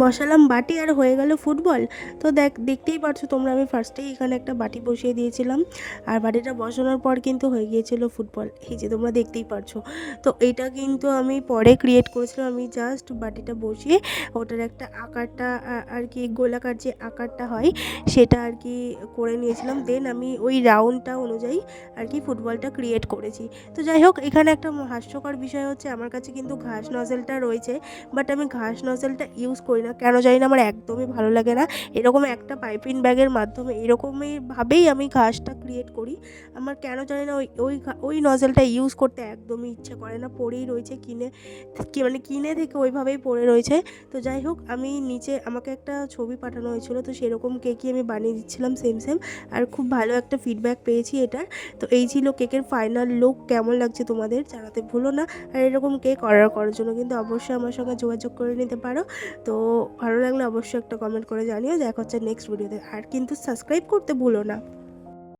বসালাম বাটি আর হয়ে গেল ফুটবল। তো দেখতেই পারছো তোমরা, আমি ফার্স্টেই এখানে একটা বাটি বসিয়ে দিয়েছিলাম, আর বাটিটা বসানোর পর কিন্তু হয়ে গিয়েছিল ফুটবল, এই যে তোমরা দেখতেই পারছো। তো এটা কিন্তু আমি পরে ক্রিয়েট করেছিলাম, আমি জাস্ট বাটিটা বসিয়ে ওটার একটা আকারটা আর কি গোলাকার যে আকারটা হয় সেটা আর কি করে নিয়েছিলাম, দেন আমি ওই রাউন্ডটা অনুযায়ী আর কি ফুটবলটা ক্রিয়েট করেছি। তো যাই হোক, এখানে একটা হাস্যকর বিষয় হচ্ছে আমার কাছে কিন্তু ঘাস নজেলটা রয়েছে, বাট আমি ঘাস নজেলটা ইউজ করি না, কেন জানি না, আমার একদমই ভালো লাগে না। এরকম একটা পাইপিং ব্যাগের মাধ্যমে এরকমই ভাবেই আমি ঘাসটা ক্রিয়েট করি, আমার কেন জানি না ওই নজেলটা ইউজ করতে একদমই ইচ্ছা করে না, পড়েই রয়েছে মানে কিনে থেকে ওইভাবেই পড়ে রয়েছে। তো যাই হোক, আমি নিচে আমাকে একটা ছবি পাঠানো হয়েছিল, তো সেরকম কেকই আমি বানিয়ে দিচ্ছিলাম সেম সেম, আর খুব ভালো একটা ফিডব্যাক পেয়েছি এটার। তো এই ছিল কেকের ফাইনাল লুক, কেমন লাগছে তোমাদের জানাতে ভুলো না। আর এরকম কেক অর্ডার করার জন্য কিন্তু অবশ্যই আমার সঙ্গে যোগাযোগ করে নিতে পারো। তো ভালো লাগলে অবশ্যই একটা কমেন্ট করে জানিও। দেখা হচ্ছে নেক্সট ভিডিওতে, আর কিন্তু সাবস্ক্রাইব করতে ভুলো না।